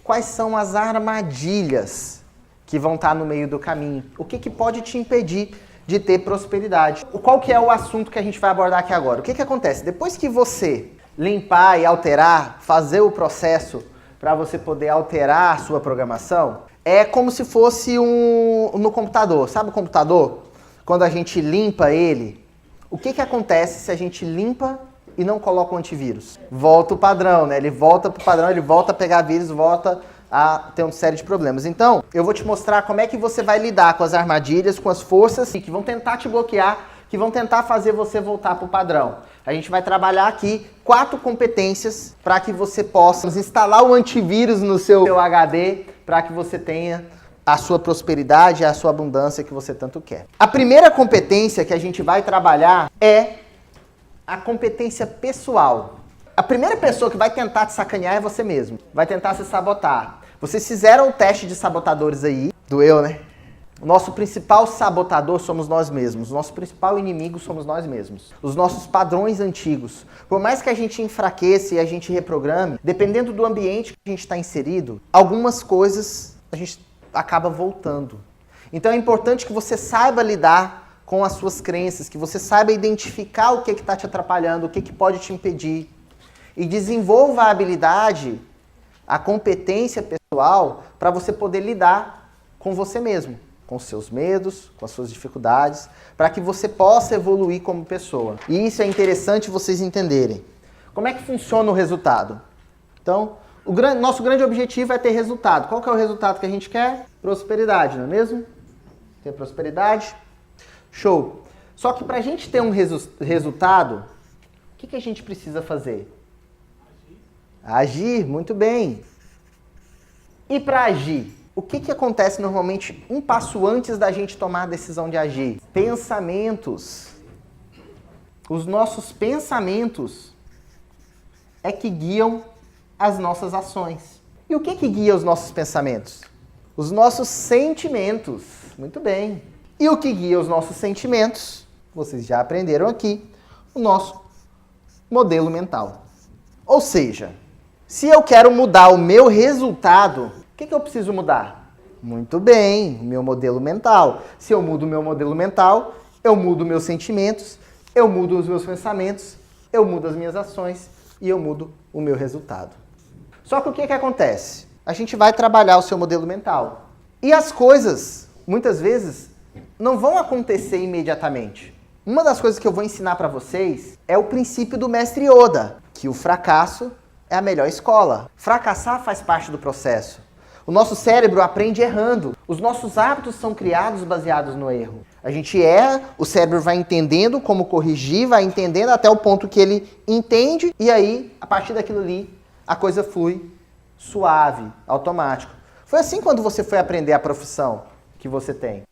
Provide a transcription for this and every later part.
quais são as armadilhas que vão estar no meio do caminho. O que pode te impedir de ter prosperidade. Qual que é o assunto que a gente vai abordar aqui agora? O que acontece? Depois que você limpar e alterar, fazer o processo para você poder alterar a sua programação, é como se fosse no computador. Sabe o computador? Quando a gente limpa ele, o que acontece se a gente limpa e não coloca o antivírus? Volta o padrão, né? Ele volta para o padrão, ele volta a pegar vírus, volta a ter uma série de problemas. Então, eu vou te mostrar como é que você vai lidar com as armadilhas, com as forças que vão tentar te bloquear, que vão tentar fazer você voltar para o padrão. A gente vai trabalhar aqui 4 competências para que você possa instalar o antivírus no seu HD, para que você tenha a sua prosperidade, a sua abundância que você tanto quer. A primeira competência que a gente vai trabalhar é a competência pessoal. A primeira pessoa que vai tentar te sacanear é você mesmo. Vai tentar se sabotar. Vocês fizeram o teste de sabotadores aí. Doeu, né? O nosso principal sabotador somos nós mesmos. O nosso principal inimigo somos nós mesmos. Os nossos padrões antigos. Por mais que a gente enfraqueça e a gente reprograme, dependendo do ambiente que a gente está inserido, algumas coisas a gente acaba voltando. Então é importante que você saiba lidar com as suas crenças, que você saiba identificar o que está te atrapalhando, o que pode te impedir. E desenvolva a habilidade, a competência pessoal para você poder lidar com você mesmo, com os seus medos, com as suas dificuldades, para que você possa evoluir como pessoa. E isso é interessante vocês entenderem. Como é que funciona o resultado? Então, nosso grande objetivo é ter resultado. Qual que é o resultado que a gente quer? Prosperidade, não é mesmo? Ter prosperidade? Show! Só que para a gente ter um resultado, o que a gente precisa fazer? Agir, muito bem. E para agir, o que acontece normalmente um passo antes da gente tomar a decisão de agir? Pensamentos. Os nossos pensamentos é que guiam as nossas ações. E o que guia os nossos pensamentos? Os nossos sentimentos. Muito bem. E o que guia os nossos sentimentos? Vocês já aprenderam aqui, o nosso modelo mental. Ou seja, se eu quero mudar o meu resultado, o que eu preciso mudar? Muito bem, o meu modelo mental. Se eu mudo o meu modelo mental, eu mudo meus sentimentos, eu mudo os meus pensamentos, eu mudo as minhas ações e eu mudo o meu resultado. Só que o que acontece? A gente vai trabalhar o seu modelo mental. E as coisas, muitas vezes, não vão acontecer imediatamente. Uma das coisas que eu vou ensinar para vocês é o princípio do mestre Yoda, que o fracasso é a melhor escola. Fracassar faz parte do processo. O nosso cérebro aprende errando. Os nossos hábitos são criados baseados no erro. A gente erra, o cérebro vai entendendo como corrigir, vai entendendo até o ponto que ele entende, e aí, a partir daquilo ali, a coisa flui suave, automático. Foi assim quando você foi aprender a profissão que você tem.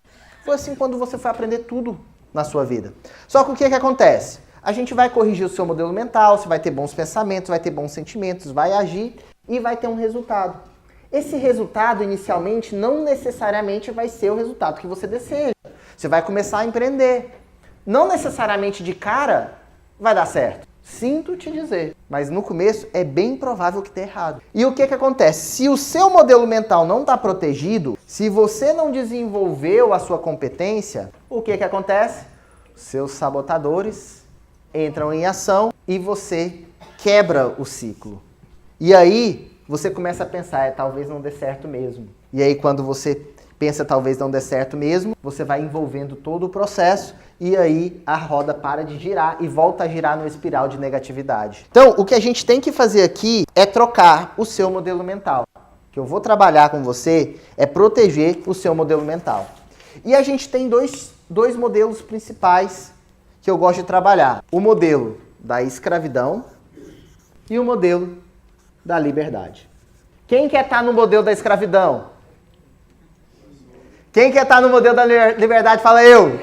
Foi assim quando você foi aprender tudo na sua vida. Só que o que acontece? A gente vai corrigir o seu modelo mental, você vai ter bons pensamentos, vai ter bons sentimentos, vai agir e vai ter um resultado. Esse resultado, inicialmente, não necessariamente vai ser o resultado que você deseja. Você vai começar a empreender. Não necessariamente de cara vai dar certo. Sinto te dizer, mas no começo é bem provável que dê errado. E o que acontece? Se o seu modelo mental não está protegido, se você não desenvolveu a sua competência, o que acontece? Seus sabotadores entram em ação e você quebra o ciclo. E aí você começa a pensar, talvez não dê certo mesmo. E aí quando você pensa talvez não dê certo mesmo, você vai envolvendo todo o processo e aí a roda para de girar e volta a girar no espiral de negatividade. Então, o que a gente tem que fazer aqui é trocar o seu modelo mental. O que eu vou trabalhar com você é proteger o seu modelo mental. E a gente tem dois modelos principais que eu gosto de trabalhar. O modelo da escravidão e o modelo da liberdade. Quem quer estar no modelo da escravidão? Quem quer estar no modelo da liberdade? Fala eu.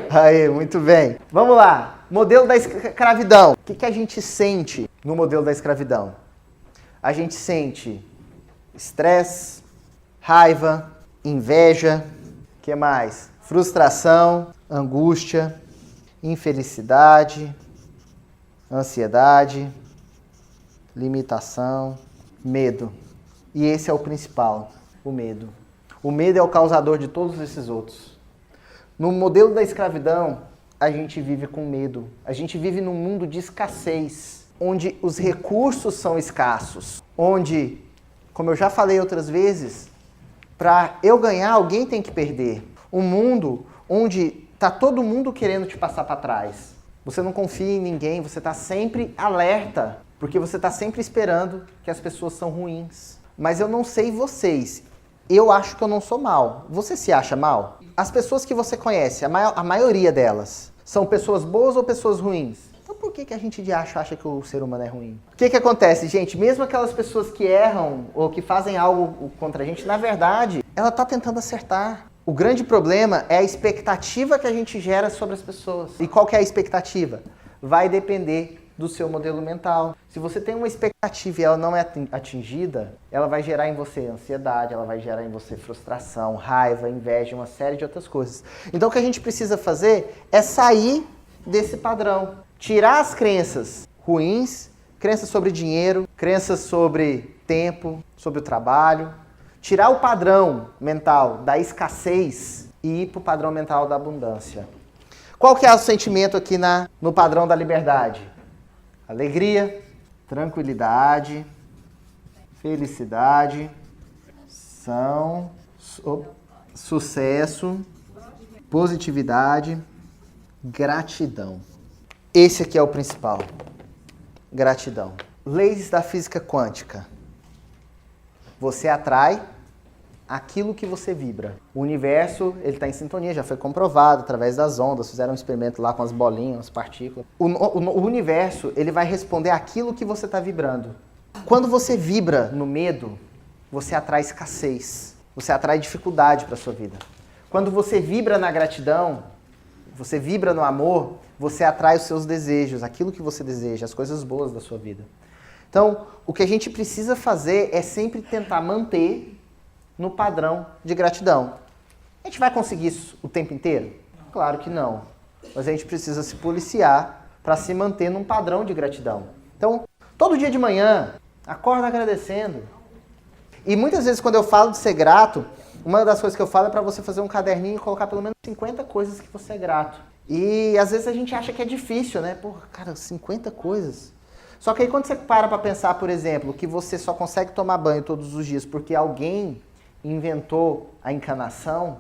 Aí, muito bem. Vamos lá. Modelo da escravidão. O que a gente sente no modelo da escravidão? A gente sente estresse, raiva, inveja, o que mais? Frustração, angústia, infelicidade, ansiedade, limitação, medo. E esse é o principal, o medo. O medo é o causador de todos esses outros. No modelo da escravidão, a gente vive com medo. A gente vive num mundo de escassez, onde os recursos são escassos, onde, como eu já falei outras vezes, para eu ganhar, alguém tem que perder. Um mundo onde está todo mundo querendo te passar para trás. Você não confia em ninguém, você está sempre alerta, porque você está sempre esperando que as pessoas são ruins. Mas eu não sei vocês, eu acho que eu não sou mal. Você se acha mal? As pessoas que você conhece, a maioria delas, são pessoas boas ou pessoas ruins? Então por que a gente acha que o ser humano é ruim? O que acontece, gente? Mesmo aquelas pessoas que erram ou que fazem algo contra a gente, na verdade, ela está tentando acertar. O grande problema é a expectativa que a gente gera sobre as pessoas. E qual que é a expectativa? Vai depender do seu modelo mental. Se você tem uma expectativa e ela não é atingida, ela vai gerar em você ansiedade, ela vai gerar em você frustração, raiva, inveja, uma série de outras coisas. Então o que a gente precisa fazer é sair desse padrão. Tirar as crenças ruins, crenças sobre dinheiro, crenças sobre tempo, sobre o trabalho. Tirar o padrão mental da escassez e ir para o padrão mental da abundância. Qual que é o sentimento aqui no padrão da liberdade? Alegria, tranquilidade, felicidade, sucesso, positividade, gratidão. Esse aqui é o principal. Gratidão. Leis da física quântica. Você atrai aquilo que você vibra. O universo, ele está em sintonia, já foi comprovado através das ondas, fizeram um experimento lá com as bolinhas, as partículas. O universo, ele vai responder aquilo que você está vibrando. Quando você vibra no medo, você atrai escassez, você atrai dificuldade para a sua vida. Quando você vibra na gratidão, você vibra no amor, você atrai os seus desejos, aquilo que você deseja, as coisas boas da sua vida. Então, o que a gente precisa fazer é sempre tentar manter no padrão de gratidão. A gente vai conseguir isso o tempo inteiro? Claro que não. Mas a gente precisa se policiar para se manter num padrão de gratidão. Então, todo dia de manhã, acorda agradecendo. E muitas vezes quando eu falo de ser grato, uma das coisas que eu falo é para você fazer um caderninho e colocar pelo menos 50 coisas que você é grato. E às vezes a gente acha que é difícil, né? Porra, cara, 50 coisas. Só que aí quando você para pensar, por exemplo, que você só consegue tomar banho todos os dias porque alguém inventou a encanação,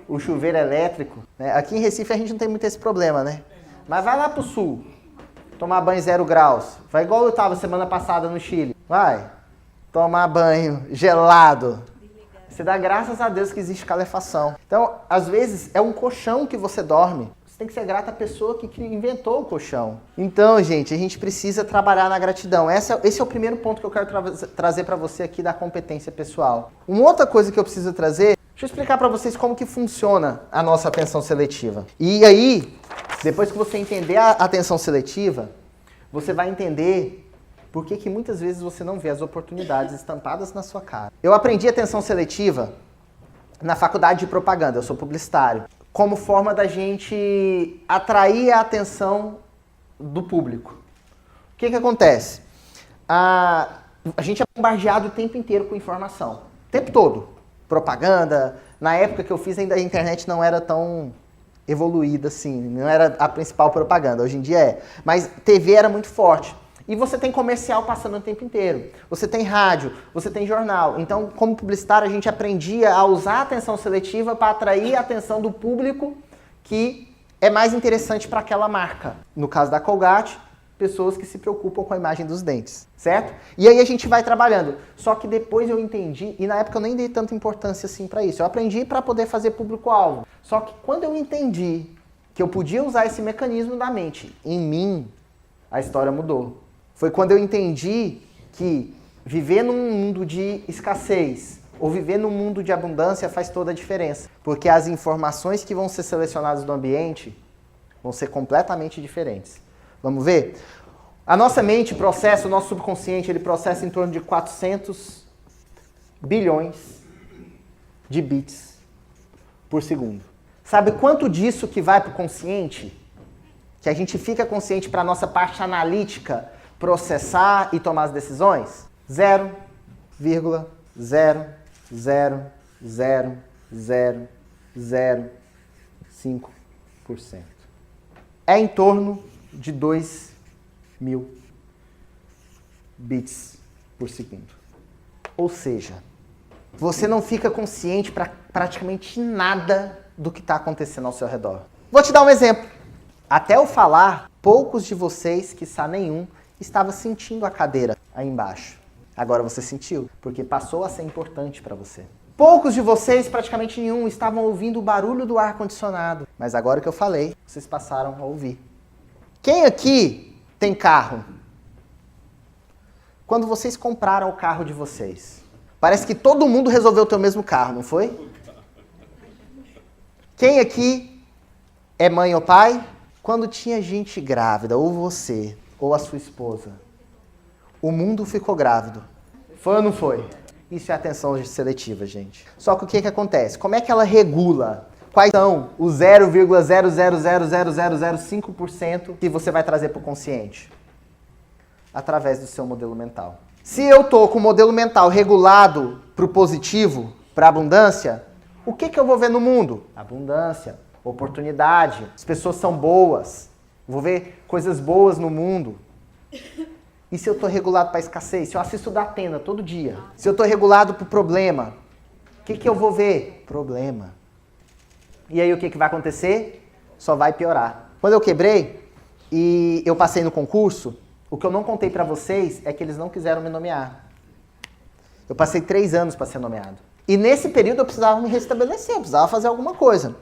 o chuveiro elétrico, né? Aqui em Recife a gente não tem muito esse problema, né? Mas vai lá pro sul, tomar banho 0 graus. Vai igual eu tava semana passada no Chile. Vai tomar banho gelado. Você dá graças a Deus que existe calefação. Então, às vezes, é um colchão que você dorme. Você tem que ser grato à pessoa que inventou o colchão. Então, gente, a gente precisa trabalhar na gratidão. Esse é o primeiro ponto que eu quero trazer para você aqui da competência pessoal. Uma outra coisa que eu preciso trazer, deixa eu explicar para vocês como que funciona a nossa atenção seletiva. E aí, depois que você entender a atenção seletiva, você vai entender por que muitas vezes você não vê as oportunidades estampadas na sua cara. Eu aprendi atenção seletiva na faculdade de propaganda, eu sou publicitário, como forma da gente atrair a atenção do público. O que acontece? A gente é bombardeado o tempo inteiro com informação. O tempo todo. Propaganda. Na época que eu fiz, ainda a internet não era tão evoluída assim. Não era a principal propaganda. Hoje em dia é. Mas TV era muito forte. E você tem comercial passando o tempo inteiro. Você tem rádio, você tem jornal. Então, como publicitário, a gente aprendia a usar a atenção seletiva para atrair a atenção do público que é mais interessante para aquela marca. No caso da Colgate, pessoas que se preocupam com a imagem dos dentes, certo? E aí a gente vai trabalhando. Só que depois eu entendi, e na época eu nem dei tanta importância assim para isso. Eu aprendi para poder fazer público-alvo. Só que quando eu entendi que eu podia usar esse mecanismo da mente em mim, a história mudou. Foi quando eu entendi que viver num mundo de escassez ou viver num mundo de abundância faz toda a diferença. Porque as informações que vão ser selecionadas do ambiente vão ser completamente diferentes. Vamos ver? A nossa mente processa, o nosso subconsciente, ele processa em torno de 400 bilhões de bits por segundo. Sabe quanto disso que vai para o consciente? Que a gente fica consciente para a nossa parte analítica processar e tomar as decisões? 0. 0,0000005%. É em torno de 2.000 bits por segundo. Ou seja, você não fica consciente para praticamente nada do que está acontecendo ao seu redor. Vou te dar um exemplo. Até eu falar, poucos de vocês, quiçá nenhum, estava sentindo a cadeira aí embaixo. Agora você sentiu, porque passou a ser importante para você. Poucos de vocês, praticamente nenhum, estavam ouvindo o barulho do ar-condicionado. Mas agora que eu falei, vocês passaram a ouvir. Quem aqui tem carro? Quando vocês compraram o carro de vocês, parece que todo mundo resolveu ter o mesmo carro, não foi? Quem aqui é mãe ou pai? Quando tinha gente grávida, ou você, ou a sua esposa, o mundo ficou grávido. Foi ou não foi? Isso é atenção seletiva, gente. Só que o que acontece? Como é que ela regula? Quais são os 0,0000005% que você vai trazer para o consciente? Através do seu modelo mental. Se eu estou com o modelo mental regulado para o positivo, para a abundância, o que eu vou ver no mundo? Abundância, oportunidade, as pessoas são boas, vou ver coisas boas no mundo. E se eu estou regulado para a escassez? Se eu assisto da Atena todo dia, se eu estou regulado para o problema, o que eu vou ver? Problema. E aí o que vai acontecer? Só vai piorar. Quando eu quebrei e eu passei no concurso, o que eu não contei para vocês é que eles não quiseram me nomear. Eu passei 3 anos para ser nomeado. E nesse período eu precisava me restabelecer, eu precisava fazer alguma coisa.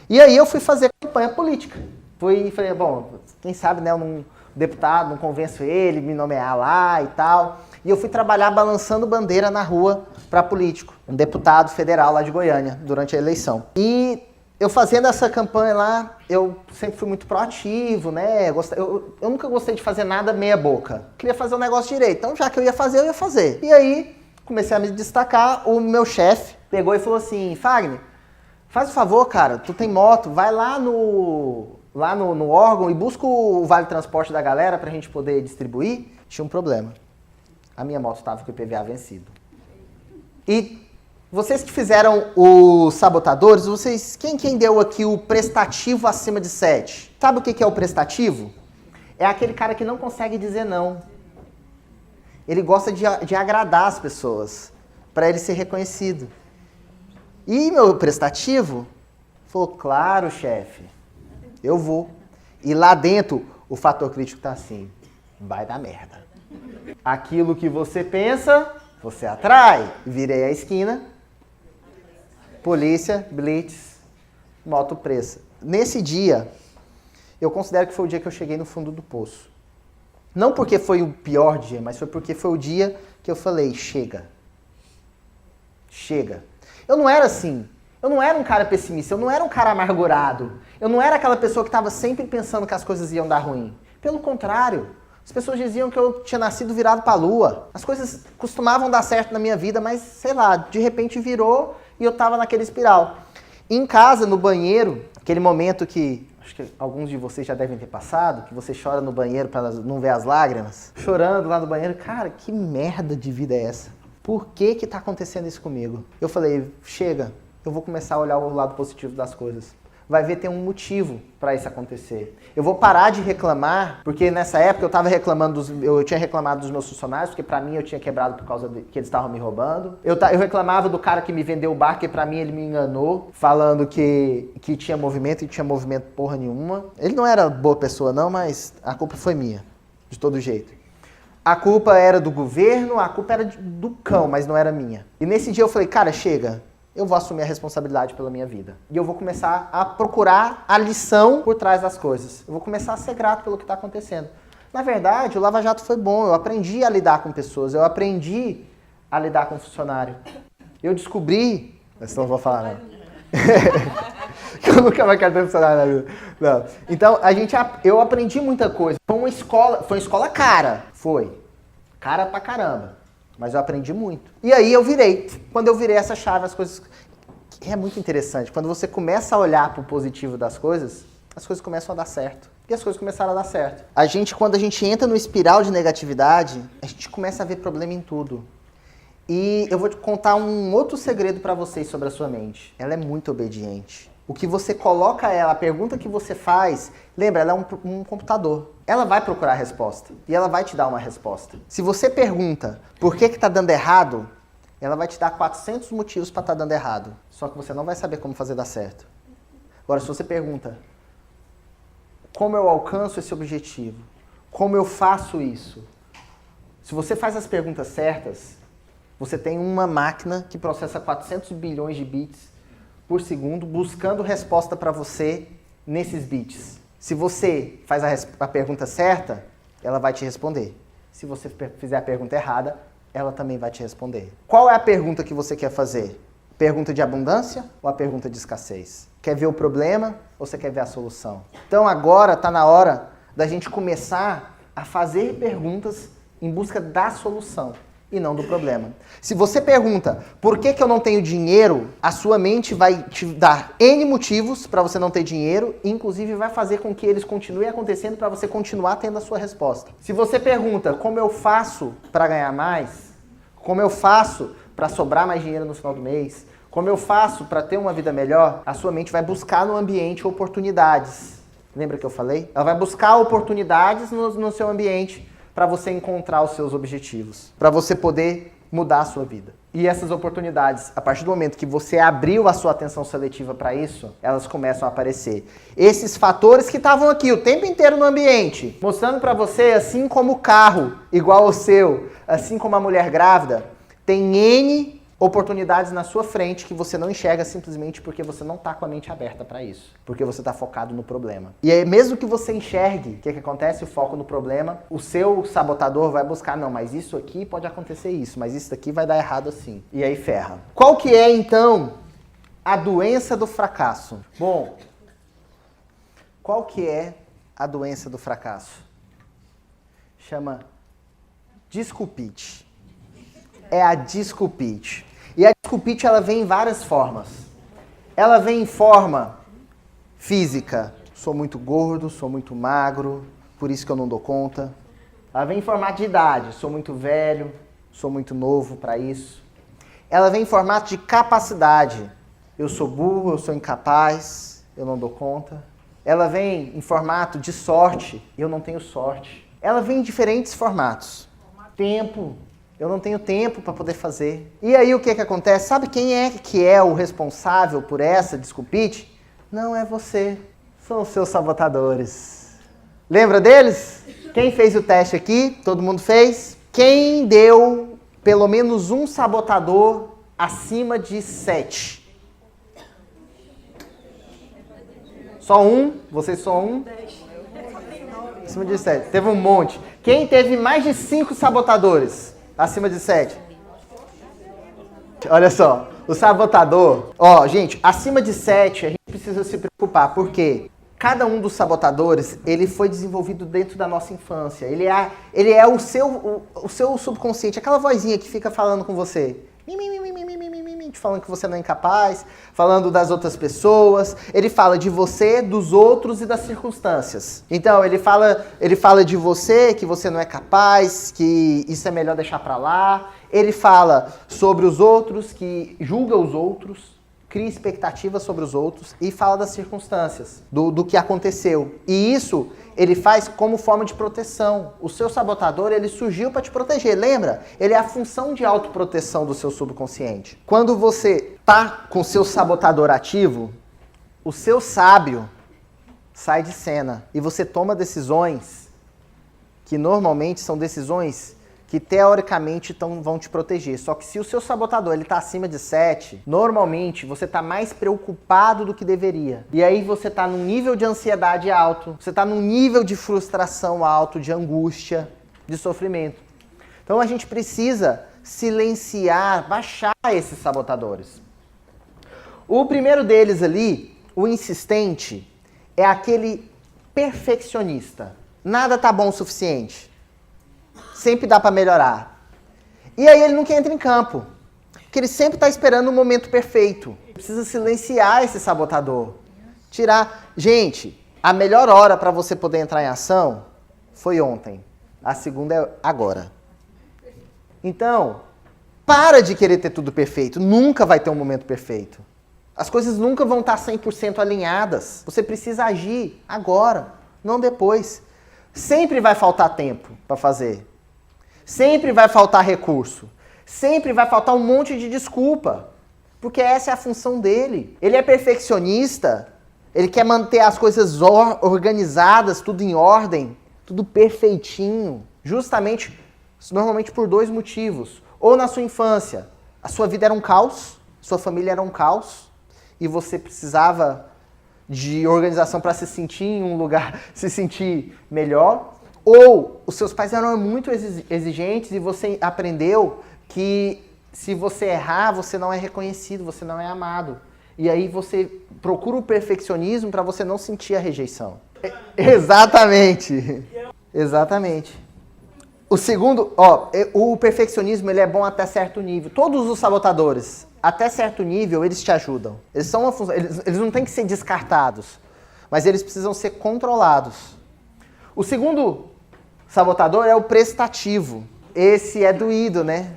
E aí eu fui fazer campanha política. Falei, bom, quem sabe, né, um deputado, não convenço ele, me nomear lá e tal. E eu fui trabalhar balançando bandeira na rua para político. Um deputado federal lá de Goiânia, durante a eleição. E eu fazendo essa campanha lá, eu sempre fui muito proativo, né? Eu nunca gostei de fazer nada meia boca. Queria fazer o negócio direito. Então, já que eu ia fazer, eu ia fazer. E aí, comecei a me destacar. O meu chefe pegou e falou assim, Fagner, faz o favor, cara, tu tem moto, vai lá no órgão e busca o vale transporte da galera pra gente poder distribuir. Tinha um problema. A minha moto estava com o IPVA vencido. E vocês que fizeram os sabotadores, quem deu aqui o prestativo acima de 7? Sabe o que é o prestativo? É aquele cara que não consegue dizer não. Ele gosta de agradar as pessoas, para ele ser reconhecido. E meu prestativo falou, claro, chefe, eu vou. E lá dentro, o fator crítico tá assim, vai dar merda. Aquilo que você pensa, você atrai. Virei a esquina, polícia, blitz, moto presa. Nesse dia, eu considero que foi o dia que eu cheguei no fundo do poço. Não porque foi o pior dia, mas foi porque foi o dia que eu falei, chega. Chega. Eu não era assim. Eu não era um cara pessimista, eu não era um cara amargurado. Eu não era aquela pessoa que estava sempre pensando que as coisas iam dar ruim. Pelo contrário, as pessoas diziam que eu tinha nascido virado para a lua. As coisas costumavam dar certo na minha vida, mas, sei lá, de repente virou e eu estava naquele espiral. Em casa, no banheiro, aquele momento que acho que alguns de vocês já devem ter passado, que você chora no banheiro para não ver as lágrimas. Chorando lá no banheiro, cara, que merda de vida é essa? Por que tá acontecendo isso comigo? Eu falei, chega, eu vou começar a olhar o lado positivo das coisas. Vai ver, tem um motivo para isso acontecer. Eu vou parar de reclamar, porque nessa época eu tinha reclamado dos meus funcionários, porque para mim eu tinha quebrado por causa que eles estavam me roubando. Eu reclamava do cara que me vendeu o bar, que para mim ele me enganou, falando que tinha movimento e tinha movimento porra nenhuma. Ele não era boa pessoa não, mas a culpa foi minha, de todo jeito. A culpa era do governo, a culpa era do cão, mas não era minha. E nesse dia eu falei, cara, chega. Eu vou assumir a responsabilidade pela minha vida. E eu vou começar a procurar a lição por trás das coisas. Eu vou começar a ser grato pelo que está acontecendo. Na verdade, o Lava Jato foi bom. Eu aprendi a lidar com pessoas. Eu aprendi a lidar com funcionário. Eu descobri... Mas não vou falar, não. Eu nunca mais quero ter funcionário na vida. Não. Então, eu aprendi muita coisa. Foi uma escola cara. Foi. Cara pra caramba. Mas eu aprendi muito. E aí eu virei. Quando eu virei essa chave, as coisas... É muito interessante. Quando você começa a olhar pro positivo das coisas, as coisas começam a dar certo. E as coisas começaram a dar certo. Quando a gente entra no espiral de negatividade, a gente começa a ver problema em tudo. E eu vou te contar um outro segredo para vocês sobre a sua mente. Ela é muito obediente. O que você coloca ela, a pergunta que você faz, lembra, ela é um computador. Ela vai procurar a resposta e ela vai te dar uma resposta. Se você pergunta por que está dando errado, ela vai te dar 400 motivos para estar dando errado. Só que você não vai saber como fazer dar certo. Agora, se você pergunta como eu alcanço esse objetivo, como eu faço isso, se você faz as perguntas certas, você tem uma máquina que processa 400 bilhões de bits por segundo, buscando resposta para você nesses bits. Se você faz a pergunta certa, ela vai te responder. Se você fizer a pergunta errada, ela também vai te responder. Qual é a pergunta que você quer fazer? Pergunta de abundância ou a pergunta de escassez? Quer ver o problema ou você quer ver a solução? Então agora está na hora da gente começar a fazer perguntas em busca da solução e não do problema. Se você pergunta por que eu não tenho dinheiro, a sua mente vai te dar N motivos para você não ter dinheiro, e inclusive vai fazer com que eles continuem acontecendo para você continuar tendo a sua resposta. Se você pergunta como eu faço para ganhar mais, como eu faço para sobrar mais dinheiro no final do mês, como eu faço para ter uma vida melhor, a sua mente vai buscar no ambiente oportunidades. Lembra que eu falei? Ela vai buscar oportunidades no seu ambiente para você encontrar os seus objetivos, para você poder mudar a sua vida. E essas oportunidades, a partir do momento que você abriu a sua atenção seletiva para isso, elas começam a aparecer. Esses fatores que estavam aqui o tempo inteiro no ambiente, mostrando para você, assim como o carro igual ao seu, assim como a mulher grávida, tem N oportunidades na sua frente que você não enxerga simplesmente porque você não está com a mente aberta para isso. Porque você está focado no problema. E aí, mesmo que você enxergue o que acontece, o foco no problema, o seu sabotador vai buscar, não, mas isso aqui pode acontecer isso, mas isso daqui vai dar errado assim. E aí ferra. Qual que é, então, a doença do fracasso? Bom, qual que é a doença do fracasso? Chama desculpite. É a desculpite. E a desculpite, ela vem em várias formas. Ela vem em forma física. Sou muito gordo, sou muito magro, por isso que eu não dou conta. Ela vem em formato de idade. Sou muito velho, sou muito novo para isso. Ela vem em formato de capacidade. Eu sou burro, eu sou incapaz, eu não dou conta. Ela vem em formato de sorte, eu não tenho sorte. Ela vem em diferentes formatos. Tempo. Eu não tenho tempo para poder fazer. E aí o que acontece? Sabe quem é que é o responsável por essa desculpite? Não é você. São os seus sabotadores. Lembra deles? Quem fez o teste aqui? Todo mundo fez? Quem deu pelo menos um sabotador acima de 7? Só um? Vocês só um? Acima de 7. Teve um monte. Quem teve mais de 5 sabotadores? Acima de 7. Olha só, o sabotador... gente, acima de 7 a gente precisa se preocupar, porque cada um dos sabotadores, ele foi desenvolvido dentro da nossa infância. Ele é o seu subconsciente, aquela vozinha que fica falando com você. Te falando que você não é incapaz, falando das outras pessoas. Ele fala de você, dos outros e das circunstâncias. Então, ele fala de você, que você não é capaz, que isso é melhor deixar pra lá. Ele fala sobre os outros, que julga os outros, cria expectativas sobre os outros e fala das circunstâncias, do que aconteceu. E isso ele faz como forma de proteção. O seu sabotador, ele surgiu para te proteger, lembra? Ele é a função de autoproteção do seu subconsciente. Quando você tá com o seu sabotador ativo, o seu sábio sai de cena e você toma decisões que normalmente são decisões que teoricamente vão te proteger. Só que se o seu sabotador está acima de 7, normalmente você está mais preocupado do que deveria. E aí você está num nível de ansiedade alto, você está num nível de frustração alto, de angústia, de sofrimento. Então a gente precisa silenciar, baixar esses sabotadores. O primeiro deles ali, o insistente, é aquele perfeccionista. Nada tá bom o suficiente. Sempre dá para melhorar. E aí ele nunca entra em campo. Porque ele sempre está esperando o momento perfeito. Precisa silenciar esse sabotador. Tirar. Gente, a melhor hora para você poder entrar em ação foi ontem. A segunda é agora. Então, Para de querer ter tudo perfeito. Nunca vai ter um momento perfeito. As coisas nunca vão estar 100% alinhadas. Você precisa agir agora, não depois. Sempre vai faltar tempo para fazer. Sempre vai faltar recurso. Sempre vai faltar um monte de desculpa. Porque essa é a função dele. Ele é perfeccionista. Ele quer manter as coisas organizadas, tudo em ordem, tudo perfeitinho. Justamente, normalmente por 2 motivos. Ou na sua infância, a sua vida era um caos, sua família era um caos, e você precisava de organização para se sentir em um lugar, se sentir melhor. Ou os seus pais eram muito exigentes e você aprendeu que se você errar, você não é reconhecido, você não é amado. E aí você procura o perfeccionismo para você não sentir a rejeição. Exatamente. Exatamente. O segundo, o perfeccionismo ele é bom até certo nível. Todos os sabotadores, até certo nível, eles te ajudam. Eles são eles não têm que ser descartados, mas eles precisam ser controlados. O segundo sabotador é o prestativo. Esse é doído, né?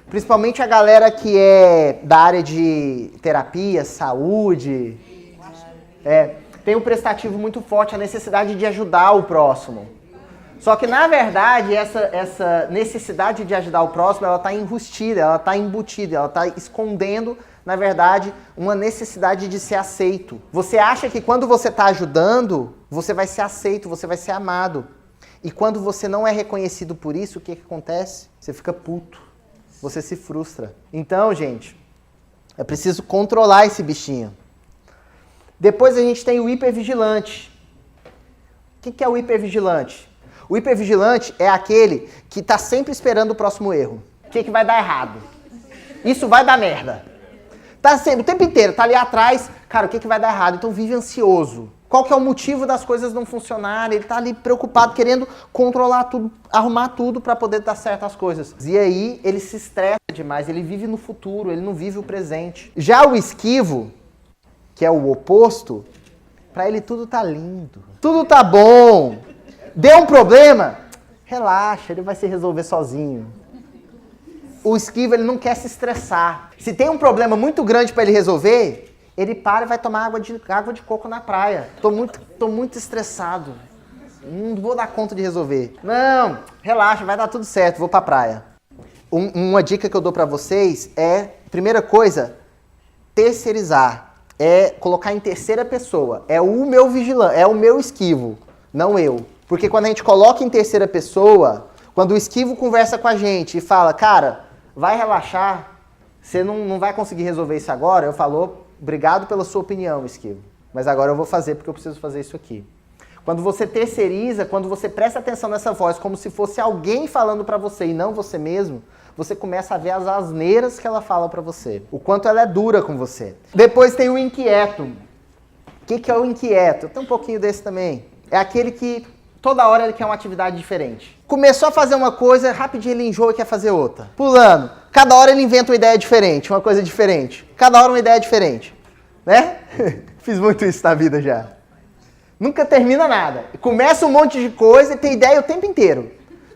Principalmente a galera que é da área de terapia, saúde. Tem um prestativo muito forte, a necessidade de ajudar o próximo. Só que, na verdade, essa necessidade de ajudar o próximo, ela está enrustida, ela está embutida, ela está escondendo, na verdade, uma necessidade de ser aceito. Você acha que quando você está ajudando, você vai ser aceito, você vai ser amado. E quando você não é reconhecido por isso, o que acontece? Você fica puto, você se frustra. Então, gente, é preciso controlar esse bichinho. Depois a gente tem o hipervigilante. O que é o hipervigilante? O hipervigilante é aquele que está sempre esperando o próximo erro. O que vai dar errado? Isso vai dar merda. Tá sempre, o tempo inteiro, tá ali atrás, cara, o que vai dar errado? Então vive ansioso. Qual que é o motivo das coisas não funcionarem? Ele tá ali preocupado, querendo controlar tudo, arrumar tudo para poder dar certo as coisas. E aí ele se estressa demais, ele vive no futuro, ele não vive o presente. Já o esquivo, que é o oposto, para ele tudo tá lindo, tudo tá bom. Deu um problema? Relaxa, ele vai se resolver sozinho. O esquivo, ele não quer se estressar. Se tem um problema muito grande para ele resolver, ele para e vai tomar água de coco na praia. Tô muito estressado. Não vou dar conta de resolver. Não, relaxa, vai dar tudo certo, vou pra praia. Uma dica que eu dou para vocês é, primeira coisa, terceirizar. É colocar em terceira pessoa. É o meu vigilante, é o meu esquivo, não eu. Porque quando a gente coloca em terceira pessoa, quando o esquivo conversa com a gente e fala, cara, vai relaxar, você não vai conseguir resolver isso agora, eu falo, obrigado pela sua opinião, esquivo, mas agora eu vou fazer porque eu preciso fazer isso aqui. Quando você terceiriza, quando você presta atenção nessa voz, como se fosse alguém falando pra você e não você mesmo, você começa a ver as asneiras que ela fala pra você, o quanto ela é dura com você. Depois tem o inquieto. O que é o inquieto? Tem um pouquinho desse também. É aquele que toda hora ele quer uma atividade diferente. Começou a fazer uma coisa, rapidinho ele enjoa e quer fazer outra. Pulando. Cada hora ele inventa uma ideia diferente, uma coisa diferente. Cada hora uma ideia diferente. Né? Fiz muito isso na vida já. Nunca termina nada. Começa um monte de coisa e tem ideia o tempo inteiro.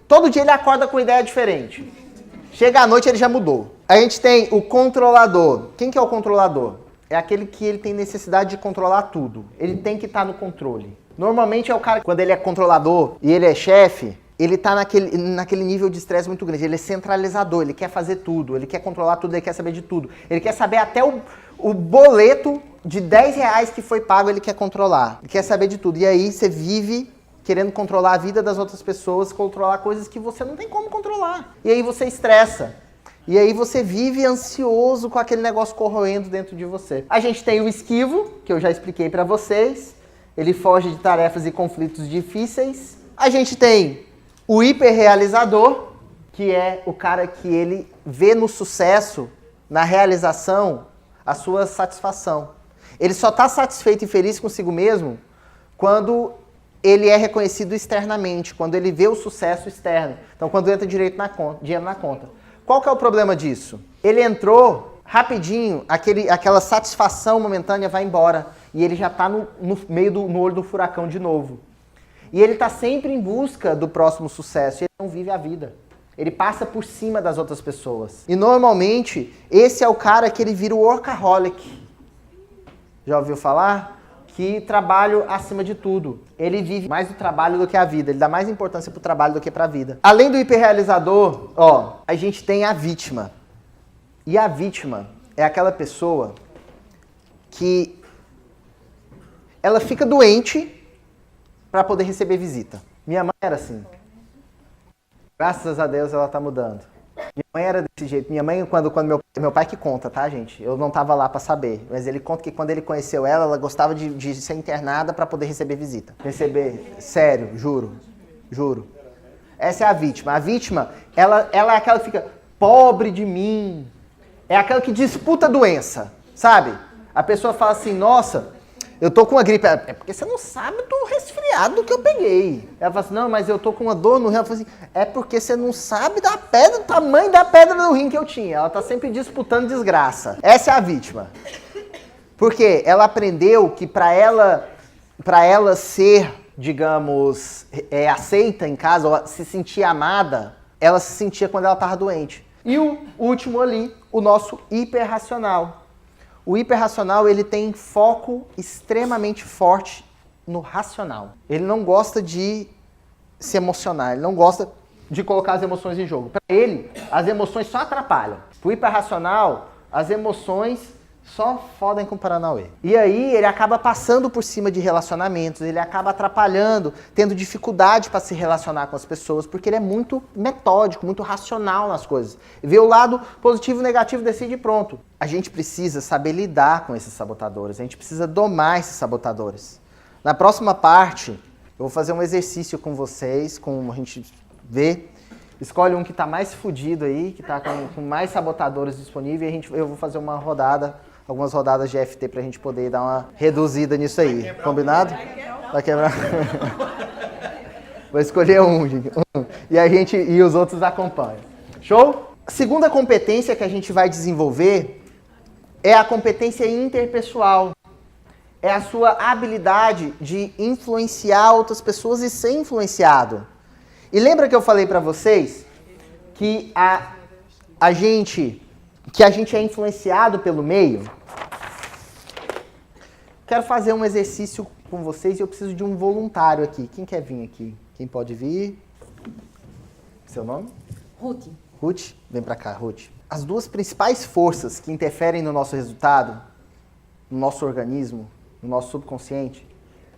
Todo dia ele acorda com ideia diferente. Chega à noite ele já mudou. A gente tem o controlador. Quem que é o controlador? É aquele que ele tem necessidade de controlar tudo. Ele tem que estar no controle. Normalmente é o cara, quando ele é controlador e ele é chefe, ele tá naquele nível de estresse muito grande. Ele é centralizador, ele quer fazer tudo, ele quer controlar tudo, ele quer saber de tudo. Ele quer saber até o boleto de 10 reais que foi pago, ele quer controlar. Ele quer saber de tudo. E aí você vive querendo controlar a vida das outras pessoas, controlar coisas que você não tem como controlar. E aí você estressa. E aí você vive ansioso com aquele negócio corroendo dentro de você. A gente tem o esquivo, que eu já expliquei pra vocês. Ele foge de tarefas e conflitos difíceis. A gente tem o hiperrealizador, que é o cara que ele vê no sucesso, na realização, a sua satisfação. Ele só está satisfeito e feliz consigo mesmo quando ele é reconhecido externamente, quando ele vê o sucesso externo. Então, quando entra dinheiro na conta. Qual que é o problema disso? Ele entrou rapidinho, aquela satisfação momentânea vai embora. E ele já está no olho do furacão de novo. E ele está sempre em busca do próximo sucesso. E ele não vive a vida. Ele passa por cima das outras pessoas. E normalmente, esse é o cara que ele vira o workaholic. Já ouviu falar? Que trabalho acima de tudo. Ele vive mais do trabalho do que a vida. Ele dá mais importância pro trabalho do que pra vida. Além do hiperrealizador, a gente tem a vítima. E a vítima é aquela pessoa que ela fica doente para poder receber visita. Minha mãe era assim. Graças a Deus ela tá mudando. Minha mãe era desse jeito. Minha mãe, quando meu pai que conta, tá, gente? Eu não tava lá para saber. Mas ele conta que quando ele conheceu ela gostava de ser internada para poder receber visita. Sério, juro. Essa é a vítima. A vítima, ela é aquela que fica, pobre de mim. É aquela que disputa a doença, sabe? A pessoa fala assim, nossa, eu tô com uma gripe. É porque você não sabe do resfriado que eu peguei. Ela fala assim, não, mas eu tô com uma dor no rim. Ela fala assim, é porque você não sabe da pedra, do tamanho da pedra no rim que eu tinha. Ela tá sempre disputando desgraça. Essa é a vítima. Porque ela aprendeu que para ela ser, digamos, aceita em casa, ou se sentir amada, ela se sentia quando ela tava doente. E o último ali, o nosso hiperracional. O hiperracional, ele tem foco extremamente forte no racional. Ele não gosta de se emocionar, ele não gosta de colocar as emoções em jogo. Para ele, as emoções só atrapalham. Para o hiperracional, as emoções só fodem com o Paranauê. E aí ele acaba passando por cima de relacionamentos, ele acaba atrapalhando, tendo dificuldade para se relacionar com as pessoas, porque ele é muito metódico, muito racional nas coisas. Vê o lado positivo e negativo, decide e pronto. A gente precisa saber lidar com esses sabotadores, a gente precisa domar esses sabotadores. Na próxima parte, eu vou fazer um exercício com vocês, como a gente vê. Escolhe um que está mais fudido aí, que está com mais sabotadores disponíveis, eu vou fazer uma rodada, algumas rodadas de FT pra gente poder dar uma reduzida nisso aí. Combinado? Vai quebrar. Vou escolher um, gente. E os outros acompanham. Show? A segunda competência que a gente vai desenvolver é a competência interpessoal. É a sua habilidade de influenciar outras pessoas e ser influenciado. E lembra que eu falei pra vocês que a gente é influenciado pelo meio? Quero fazer um exercício com vocês e eu preciso de um voluntário aqui. Quem quer vir aqui? Quem pode vir? Seu nome? Ruth. Ruth? Vem pra cá, Ruth. As duas principais forças que interferem no nosso resultado, no nosso organismo, no nosso subconsciente,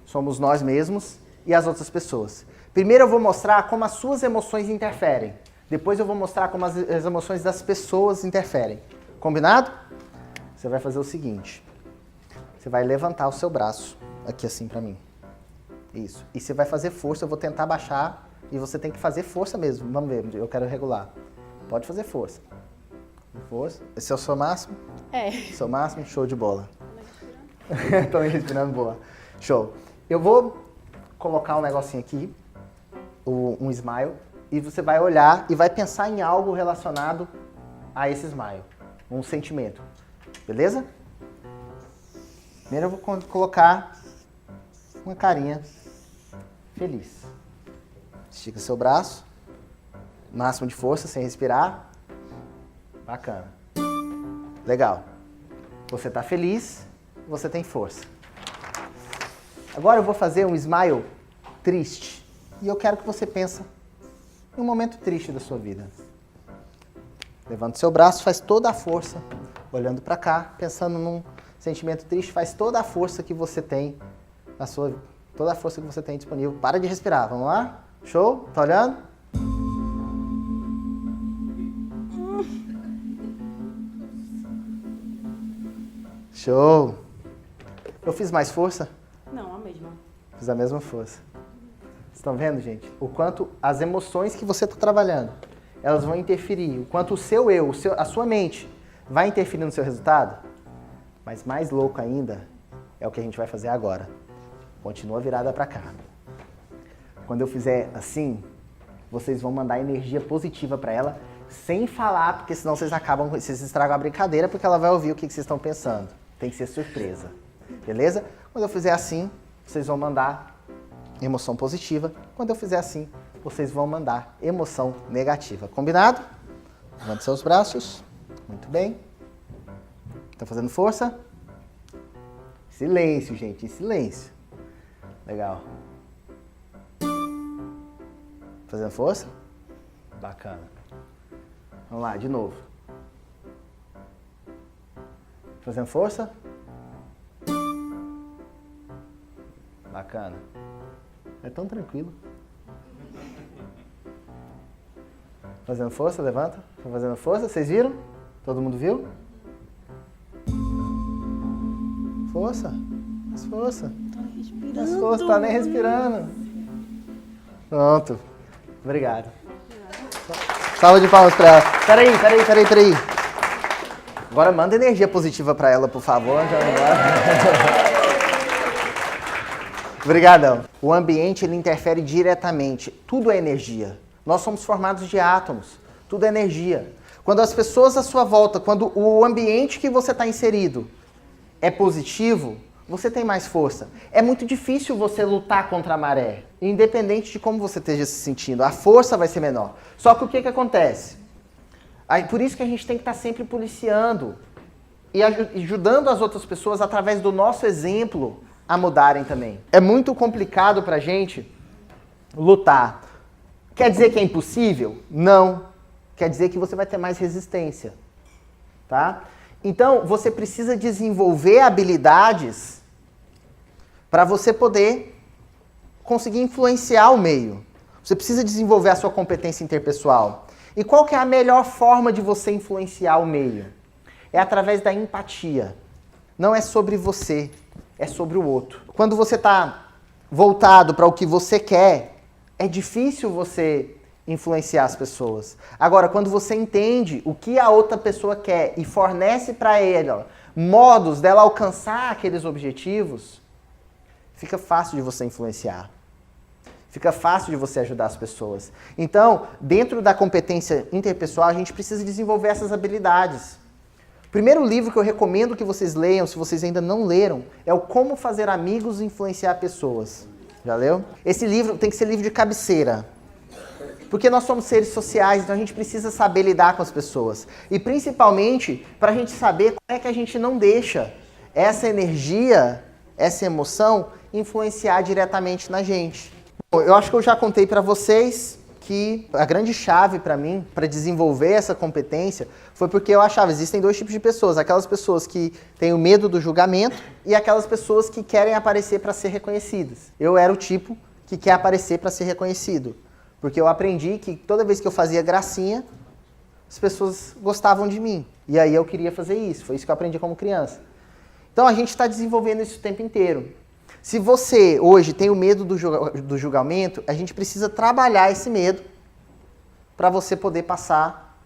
somos nós mesmos e as outras pessoas. Primeiro eu vou mostrar como as suas emoções interferem. Depois eu vou mostrar como as emoções das pessoas interferem. Combinado? Você vai fazer o seguinte. Você vai levantar o seu braço aqui assim pra mim. Isso. E você vai fazer força, eu vou tentar baixar e você tem que fazer força mesmo. Vamos ver, eu quero regular. Pode fazer força. Força. Esse é o seu máximo? É. Seu máximo? Show de bola. Tô respirando, boa. Show. Eu vou colocar um negocinho aqui, um smile, e você vai olhar e vai pensar em algo relacionado a esse smile. Um sentimento. Beleza? Primeiro eu vou colocar uma carinha feliz. Estica seu braço. Máximo de força, sem respirar. Bacana. Legal. Você está feliz, você tem força. Agora eu vou fazer um smile triste. E eu quero que você pense em um momento triste da sua vida. Levanta o seu braço, faz toda a força, olhando para cá, pensando num sentimento triste, faz toda a força que você tem na sua, toda a força que você tem disponível. Para de respirar, vamos lá? Show? Tá olhando? Show! Eu fiz mais força? Não, a mesma. Fiz a mesma força. Vocês estão vendo, gente? O quanto as emoções que você está trabalhando, elas vão interferir. O quanto o seu eu, a sua mente, vai interferir no seu resultado. Mas mais louco ainda é o que a gente vai fazer agora. Continua virada para cá. Quando eu fizer assim, vocês vão mandar energia positiva para ela, sem falar, porque senão vocês estragam a brincadeira, porque ela vai ouvir o que vocês estão pensando. Tem que ser surpresa. Beleza? Quando eu fizer assim, vocês vão mandar emoção positiva. Quando eu fizer assim, vocês vão mandar emoção negativa. Combinado? Levante seus braços. Muito bem. Tá fazendo força? Silêncio, gente, em silêncio. Legal. Fazendo força? Bacana. Vamos lá, de novo. Fazendo força? Bacana. É tão tranquilo. Fazendo força, levanta. Fazendo força, vocês viram? Todo mundo viu? Força. Faz força. Faz força, tá nem respirando. Pronto. Obrigado. Salva de palmas pra ela. Peraí. Agora manda energia positiva pra ela, por favor. Obrigadão. O ambiente, ele interfere diretamente. Tudo é energia. Nós somos formados de átomos. Tudo é energia. Quando as pessoas à sua volta, quando o ambiente que você está inserido é positivo, você tem mais força. É muito difícil você lutar contra a maré, independente de como você esteja se sentindo. A força vai ser menor. Só que o que acontece? Por isso que a gente tem que estar sempre policiando e ajudando as outras pessoas através do nosso exemplo a mudarem também. É muito complicado pra gente lutar. Quer dizer que é impossível? Não. Quer dizer que você vai ter mais resistência. Tá? Então, você precisa desenvolver habilidades para você poder conseguir influenciar o meio. Você precisa desenvolver a sua competência interpessoal. E qual que é a melhor forma de você influenciar o meio? É através da empatia. Não é sobre você, é sobre o outro. Quando você está voltado para o que você quer, é difícil você influenciar as pessoas. Agora, quando você entende o que a outra pessoa quer e fornece para ela modos dela alcançar aqueles objetivos, fica fácil de você influenciar. Fica fácil de você ajudar as pessoas. Então, dentro da competência interpessoal, a gente precisa desenvolver essas habilidades. O primeiro livro que eu recomendo que vocês leiam, se vocês ainda não leram, é o Como Fazer Amigos e Influenciar Pessoas. Já leu? Esse livro tem que ser livro de cabeceira. Porque nós somos seres sociais, então a gente precisa saber lidar com as pessoas. E principalmente para a gente saber como é que a gente não deixa essa energia, essa emoção, influenciar diretamente na gente. Bom, eu acho que eu já contei para vocês que a grande chave para mim, para desenvolver essa competência, foi porque eu achava que existem dois tipos de pessoas. Aquelas pessoas que têm o medo do julgamento e aquelas pessoas que querem aparecer para ser reconhecidas. Eu era o tipo que quer aparecer para ser reconhecido. Porque eu aprendi que toda vez que eu fazia gracinha, as pessoas gostavam de mim. E aí eu queria fazer isso. Foi isso que eu aprendi como criança. Então a gente está desenvolvendo isso o tempo inteiro. Se você hoje tem o medo do julgamento, a gente precisa trabalhar esse medo para você poder passar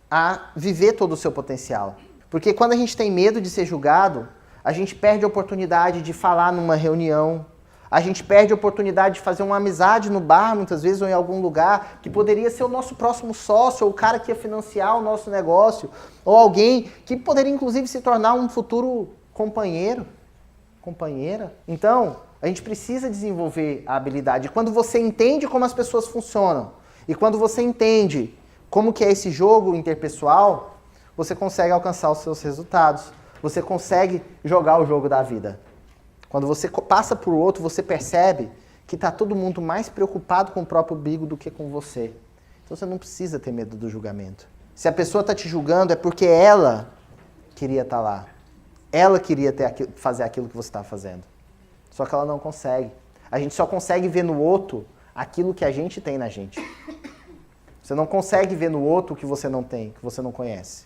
a viver todo o seu potencial. Porque quando a gente tem medo de ser julgado, a gente perde a oportunidade de falar numa reunião, a gente perde a oportunidade de fazer uma amizade no bar, muitas vezes, ou em algum lugar, que poderia ser o nosso próximo sócio, ou o cara que ia financiar o nosso negócio, ou alguém que poderia, inclusive, se tornar um futuro companheira. Então, a gente precisa desenvolver a habilidade. Quando você entende como as pessoas funcionam, e quando você entende como que é esse jogo interpessoal, você consegue alcançar os seus resultados. Você consegue jogar o jogo da vida. Quando você passa por outro, você percebe que está todo mundo mais preocupado com o próprio umbigo do que com você. Então você não precisa ter medo do julgamento. Se a pessoa está te julgando, é porque ela queria estar lá. Ela queria fazer aquilo que você está fazendo. Só que ela não consegue. A gente só consegue ver no outro aquilo que a gente tem na gente. Você não consegue ver no outro o que você não tem, que você não conhece.